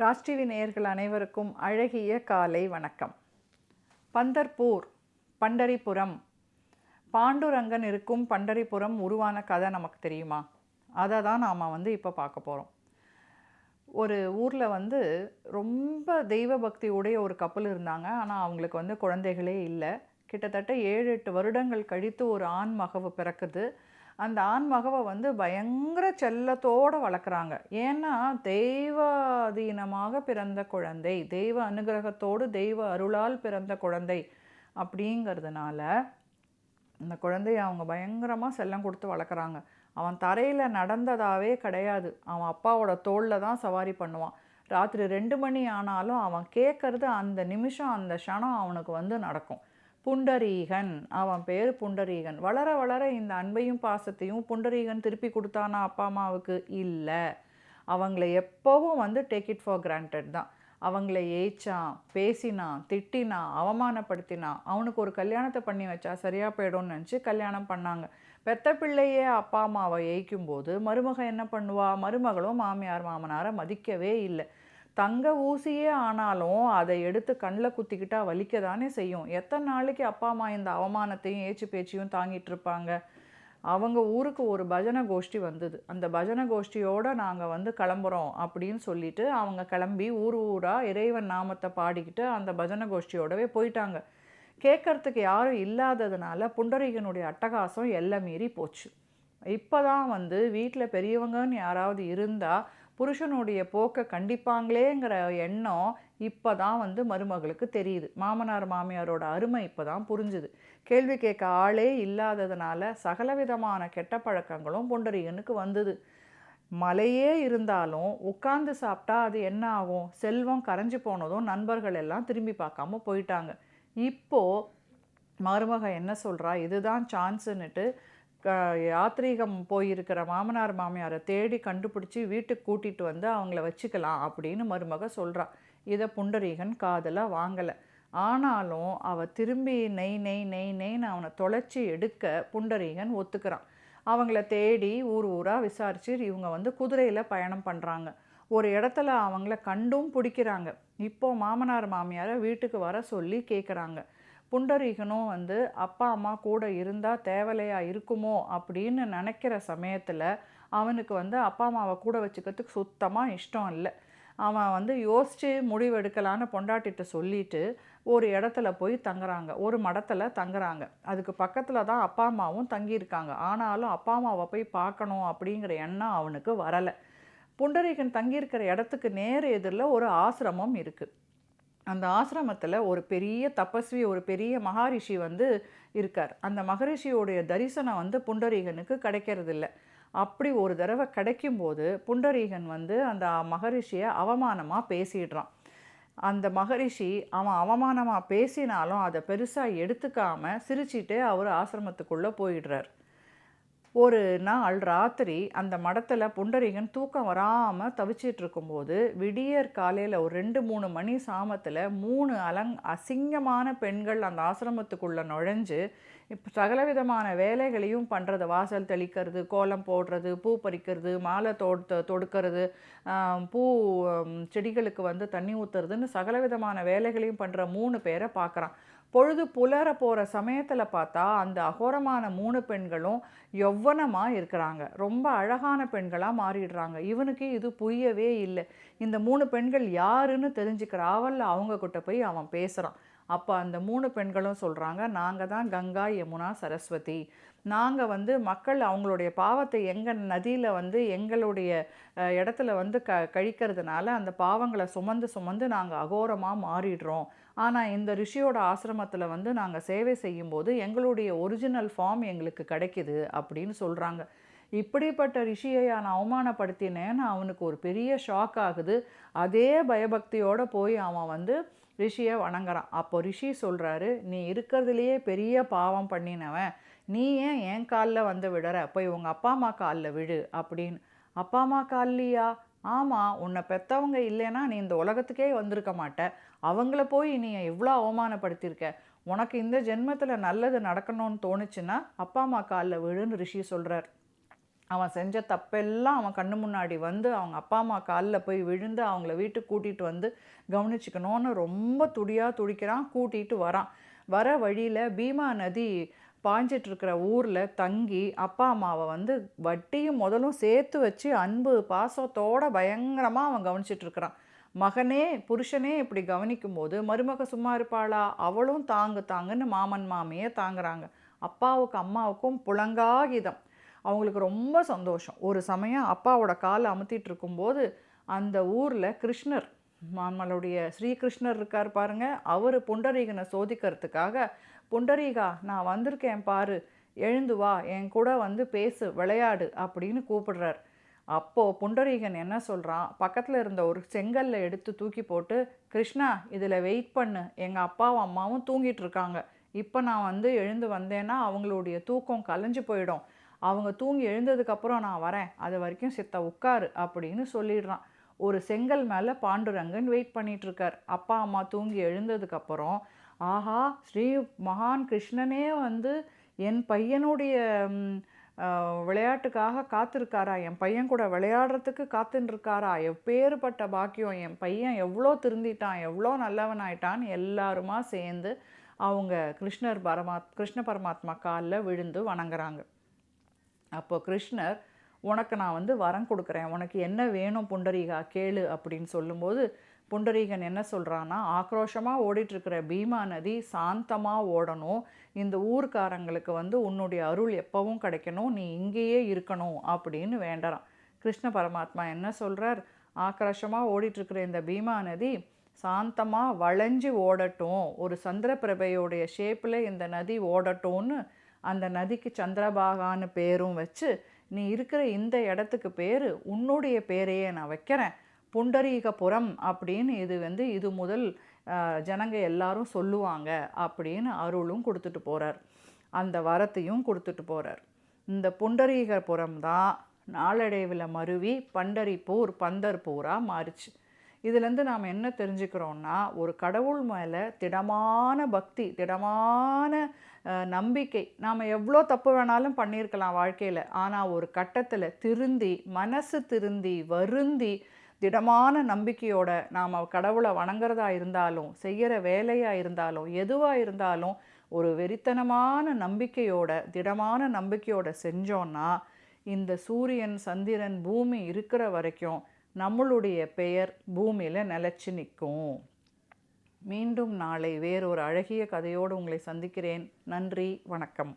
Raj TV நேயர்கள் அனைவருக்கும் அழகிய காலை வணக்கம். பந்தர்பூர், பண்டரிபுரம், பாண்டுரங்கன் இருக்கும் பண்டரிபுரம் உருவான கதை நமக்கு தெரியுமா? அதை தான் நாம் இப்போ பார்க்க போகிறோம். ஒரு ஊரில் ரொம்ப தெய்வ பக்தி உடைய ஒரு கப்பல் இருந்தாங்க. ஆனால் அவங்களுக்கு குழந்தைகளே இல்லை. கிட்டத்தட்ட 7-8 வருடங்கள் கழித்து ஒரு ஆண் மகவு பிறக்குது. அந்த ஆண் மகவை பயங்கர செல்லத்தோடு வளர்க்குறாங்க. ஏன்னா தெய்வாதீனமாக பிறந்த குழந்தை, தெய்வ அனுகிரகத்தோடு தெய்வ அருளால் பிறந்த குழந்தை அப்படிங்கிறதுனால அந்த குழந்தைய அவங்க பயங்கரமாக செல்லம் கொடுத்து வளர்க்குறாங்க. அவன் தரையில் நடந்ததாகவே கிடையாது. அவன் அப்பாவோட தோளில் தான் சவாரி பண்ணுவான். ராத்திரி 2 மணி ஆனாலும் அவன் கேட்குறது அந்த நிமிஷம் அந்த க்ஷணம் அவனுக்கு நடக்கும். புண்டரீகன், அவன் பேர் புண்டரீகன். வளர வளர இந்த அன்பையும் பாசத்தையும் புண்டரீகன் திருப்பி கொடுத்தானா அப்பா அம்மாவுக்கு? இல்லை. அவங்கள எப்போவும் டேக் இட் ஃபார் கிராண்டட் தான். அவங்கள ஏய்ச்சான், பேசினான், திட்டினான், அவமானப்படுத்தினான். அவனுக்கு ஒரு கல்யாணத்தை பண்ணி வச்சா சரியாக போய்டும்னு நினச்சி கல்யாணம் பண்ணாங்க. பெத்த பிள்ளையே அப்பா அம்மாவை ஏய்க்கும்போது மருமக என்ன பண்ணுவா? மருமகளும் மாமியார் மாமனாரை மதிக்கவே இல்லை. தங்க ஊசியே ஆனாலும் அதை எடுத்து கண்ணில் குத்திக்கிட்டா வலிக்க தானே செய்யும். எத்தனை நாளைக்கு அப்பா அம்மா இந்த அவமானத்தையும் ஏச்சு பேச்சையும் தாங்கிட்டு இருப்பாங்க? அவங்க ஊருக்கு ஒரு பஜனை கோஷ்டி வந்தது. அந்த பஜனை கோஷ்டியோடு நாங்கள் கிளம்புறோம் அப்படின்னு சொல்லிட்டு அவங்க கிளம்பி ஊர் ஊராக இறைவன் நாமத்தை பாடிக்கிட்டு அந்த பஜனை கோஷ்டியோடவே போயிட்டாங்க. கேட்கறதுக்கு யாரும் இல்லாததுனால புண்டரீகனுடைய அட்டகாசம் எல்லை மீறி போச்சு. இப்போ தான் வீட்டில் பெரியவங்கன்னு யாராவது இருந்தால் புருஷனுடைய போக்கை கண்டிப்பாங்களேங்கிற எண்ணம் இப்போ தான் மருமகளுக்கு தெரியுது. மாமனார் மாமியாரோட அருமை இப்போ தான் புரிஞ்சுது. கேள்வி கேட்க ஆளே இல்லாததுனால சகலவிதமான கெட்ட பழக்கங்களும் புண்டரீகனுக்கு வந்தது. மலையே இருந்தாலும் உட்கார்ந்து சாப்பிட்டா அது என்ன ஆகும்? செல்வம் கரைஞ்சி போனதும் நண்பர்கள் எல்லாம் திரும்பி பார்க்காம போயிட்டாங்க. இப்போது மருமக என்ன சொல்கிறா? இதுதான் சான்ஸுன்னுட்டு யாத்ரீகம் போயிருக்கிற மாமனார் மாமியாரை தேடி கண்டுபிடிச்சி வீட்டுக்கு கூட்டிகிட்டு அவங்கள வச்சுக்கலாம் அப்படின்னு மருமக சொல்கிறா. இதை புண்டரீகன் காதில் வாங்கலை. ஆனாலும் அவள் திரும்பி நெய் நெய் நெய் நெய்ன்னு அவனை தொலைச்சி எடுக்க புண்டரீகன் ஒத்துக்கிறான். அவங்கள தேடி ஊர் ஊராக விசாரித்து இவங்க குதிரையில் பயணம் பண்ணுறாங்க. ஒரு இடத்துல அவங்கள கண்டும் பிடிக்கிறாங்க. இப்போது மாமனார் மாமியாரை வீட்டுக்கு வர சொல்லி கேட்குறாங்க. புண்டரீகனும் அப்பா அம்மா கூட இருந்தால் தேவலையாக இருக்குமோ அப்படின்னு நினைக்கிற சமயத்தில் அவனுக்கு அப்பா அம்மாவை கூட வச்சுக்கிறதுக்கு சுத்தமாக இஷ்டம் இல்லை. அவன் யோசித்து முடிவெடுக்கலான்னு பொண்டாட்டிகிட்ட சொல்லிட்டு ஒரு இடத்துல போய் தங்குறாங்க. ஒரு மடத்தில் தங்குறாங்க. அதுக்கு பக்கத்தில் தான் அப்பா அம்மாவும் தங்கியிருக்காங்க. ஆனாலும் அப்பா அம்மாவை போய் பார்க்கணும் அப்படிங்கிற எண்ணம் அவனுக்கு வரலை. புண்டரீகன் தங்கியிருக்கிற இடத்துக்கு நேர் எதிரில் ஒரு ஆசிரமம் இருக்குது. அந்த ஆசிரமத்தில் ஒரு பெரிய தபஸ்வி, ஒரு பெரிய மகாரிஷி இருக்கார். அந்த மகரிஷியோடைய தரிசனம் புண்டரீகனுக்கு கிடைக்கிறதில்ல. அப்படி ஒரு தடவை கிடைக்கும்போது புண்டரீகன் அந்த மகரிஷியை அவமானமாக பேசிடுறான். அந்த மகரிஷி அவன் அவமானமாக பேசினாலும் அதை பெருசாக எடுத்துக்காமல் சிரிச்சிட்டே அவர் ஆசிரமத்துக்குள்ளே போயிடுறார். ஒரு நாள் ராத்திரி அந்த மடத்தில் புண்டரீகன் தூக்கம் வராமல் தவிச்சிட்டு இருக்கும்போது விடியற் காலையில் ஒரு 2-3 மணி சாமத்தில் 3 அசிங்கமான பெண்கள் அந்த ஆசிரமத்துக்குள்ளே நுழைஞ்சு இப்போ சகலவிதமான வேலைகளையும் பண்ணுறது. வாசல் தெளிக்கிறது, கோலம் போடுறது, பூ பறிக்கிறது, மாலை தொடுக்கிறது, பூ செடிகளுக்கு தண்ணி ஊற்றுறதுன்னு சகலவிதமான வேலைகளையும் பண்ணுற 3 பேரை பார்க்குறான். பொழுது புலர போகிற சமயத்தில் பார்த்தா அந்த அகோரமான 3 பெண்களும் யௌவனமாக இருக்கிறாங்க. ரொம்ப அழகான பெண்களாக மாறிடுறாங்க. இவனுக்கு இது புரியவே இல்லை. இந்த 3 பெண்கள் யாருன்னு தெரிஞ்சுக்கிற ஆவலில் அவங்கக்கிட்ட போய் அவன் பேசுகிறான். அப்போ அந்த 3 பெண்களும் சொல்கிறாங்க, நாங்கள் தான் கங்கா, யமுனா, சரஸ்வதி. நாங்கள் மக்கள் அவங்களுடைய பாவத்தை எங்கள் நதியில் எங்களுடைய இடத்துல கழிக்கிறதுனால அந்த பாவங்களை சுமந்து நாங்கள் அகோரமாக மாறிடுறோம். ஆனால் இந்த ரிஷியோட ஆசிரமத்தில் நாங்கள் சேவை செய்யும்போது எங்களுடைய ஒரிஜினல் ஃபார்ம் எங்களுக்கு கிடைக்கிது அப்படின்னு சொல்கிறாங்க. இப்படிப்பட்ட ரிஷியை நான் அவமானப்படுத்தினேன்னு அவனுக்கு ஒரு பெரிய ஷாக் ஆகுது. அதே பயபக்தியோடு போய் அவன் ரிஷியை வணங்குறான். அப்போ ரிஷி சொல்கிறாரு, நீ இருக்கிறதுலையே பெரிய பாவம் பண்ணினவன், நீ ஏன் என் காலில் விடுற? போய் உங்கள் அப்பா அம்மா காலில் விடு அப்படின்னு. அப்பா அம்மா காலிலையா? ஆமாம், உன்னை பெற்றவங்க இல்லைன்னா நீ இந்த உலகத்துக்கே வந்திருக்க மாட்ட. அவங்கள போய் நீ எவ்வளோ அவமானப்படுத்தியிருக்க. உனக்கு இந்த ஜென்மத்தில் நல்லது நடக்கணும்னு தோணுச்சுன்னா அப்பா அம்மா காலில் விழுன்னு ரிஷி சொல்கிறார். அவன் செஞ்ச தப்பெல்லாம் அவன் கண்ணு முன்னாடி வந்து அவங்க அப்பா அம்மா காலில் போய் விழுந்து அவங்கள வீட்டுக்கு கூட்டிகிட்டு வந்து கவனிச்சுக்கணும்னு ரொம்ப துடிக்கிறான். கூட்டிகிட்டு வரான். வர வழியில் பீமா நதி பாய்ஞ்சிட்ருக்கிற ஊரில் தங்கி அப்பா அம்மாவை வந்து வட்டியும் முதலும் சேர்த்து வச்சு அன்பு பாசத்தோட பயங்கரமாக அவன் கவனிச்சிட்ருக்கிறான். மகனே புருஷனே இப்படி கவனிக்கும்போது மருமக சும்மா இருப்பாளா? அவளும் தாங்குன்னு மாமன் மாமியை தாங்குறாங்க. அப்பாவுக்கு அம்மாவுக்கும் புலங்காகிதம். அவங்களுக்கு ரொம்ப சந்தோஷம். ஒரு சமயம் அப்பாவோட காலை அமுத்திட்டு இருக்கும்போது அந்த ஊரில் கிருஷ்ணர், நம்மளுடைய ஸ்ரீகிருஷ்ணர் இருக்கார் பாருங்க, அவர் புண்டரீகனை சோதிக்கிறதுக்காக, புண்டரீகா நான் வந்திருக்கேன் பாரு, எழுந்து வா, என் கூட வந்து பேசு, விளையாடு அப்படின்னு கூப்பிடுறார். அப்போது புண்டரீகன் என்ன சொல்கிறான், பக்கத்தில் இருந்த ஒரு செங்கல்ல எடுத்து தூக்கி போட்டு, கிருஷ்ணா இதில் வெயிட் பண்ணு, எங்கள் அப்பாவும் அம்மாவும் தூங்கிட்டு இருக்காங்க, இப்போ நான் வந்து எழுந்து வந்தேன்னா அவங்களுடைய தூக்கம் கலைஞ்சு போயிடும், அவங்க தூங்கி எழுந்ததுக்கப்புறம் நான் வரேன், அது வரைக்கும் சித்த உட்காரு அப்படின்னு சொல்லிடுறான். ஒரு செங்கல் மேலே பாண்டுரங்கன் வெயிட் பண்ணிகிட்ருக்கார். அப்பா அம்மா தூங்கி எழுந்ததுக்கப்புறம், ஆஹா ஸ்ரீ மகான் கிருஷ்ணனே வந்து என் பையனுடைய விளையாட்டுக்காக காத்திருக்காரா, என் பையன் கூட விளையாடுறதுக்கு காத்துருக்காரா, எப்பேறுபட்ட பாக்கியம், என் பையன் எவ்வளோ திருந்திட்டான், எவ்வளோ நல்லவன் ஆயிட்டான்னு எல்லாருமா சேர்ந்து அவங்க கிருஷ்ண பரமாத்மா காலில் விழுந்து வணங்குறாங்க. அப்போ கிருஷ்ணர், உனக்கு நான் வந்து வரம் கொடுக்குறேன், உனக்கு என்ன வேணும் புண்டரீகா கேளு அப்படின்னு சொல்லும்போது, புண்டரீகன் என்ன சொல்கிறான்னா, ஆக்ரோஷமாக ஓடிட்டுருக்கிற பீமா நதி சாந்தமாக ஓடணும், இந்த ஊர்க்காரங்களுக்கு வந்து உன்னுடைய அருள் எப்பவும் கிடைக்கணும், நீ இங்கேயே இருக்கணும் அப்படின்னு வேண்டறான். கிருஷ்ண பரமாத்மா என்ன சொல்கிறார், ஆக்ரோஷமாக ஓடிட்டுருக்கிற இந்த பீமா நதி சாந்தமாக வளைஞ்சு ஓடட்டும், ஒரு சந்திரபிரபையோடைய ஷேப்பில் இந்த நதி ஓடட்டும்னு அந்த நதிக்கு சந்திரபாகான்னு பேரும் வச்சு, நீ இருக்கிற இந்த இடத்துக்கு பேர் உன்னுடைய பேரையே நான் வைக்கிறேன், புண்டரீகபுரம் அப்படின்னு இது முதல் ஜனங்க எல்லாரும் சொல்லுவாங்க அப்படின்னு அருளும் கொடுத்துட்டு போகிறார். அந்த வரத்தையும் கொடுத்துட்டு போகிறார். இந்த புண்டரீகபுரம் தான் நாளடைவில் மருவி பண்டரிப்பூர் பந்தர்பூராக மாறிச்சு. இதுலேருந்து நாம் என்ன தெரிஞ்சுக்கிறோன்னா, ஒரு கடவுள் மேலே திடமான பக்தி, திடமான நம்பிக்கை, நாம் எவ்வளோ தப்பு வேணாலும் பண்ணியிருக்கலாம் வாழ்க்கையில், ஆனால் ஒரு கட்டத்தில் திருந்தி, மனசு திருந்தி வருந்தி திடமான நம்பிக்கையோட நாம் கடவுளை வணங்குறதா இருந்தாலும், செய்கிற வேலையாக இருந்தாலும், எதுவாக இருந்தாலும் ஒரு வெறித்தனமான நம்பிக்கையோட, திடமான நம்பிக்கையோட செஞ்சோன்னா, இந்த சூரியன் சந்திரன் பூமி இருக்கிற வரைக்கும் நம்மளுடைய பெயர் பூமியில் நிலச்சி நிற்கும். மீண்டும் நாளை வேறொரு அழகிய கதையோடு உங்களை சந்திக்கிறேன். நன்றி, வணக்கம்.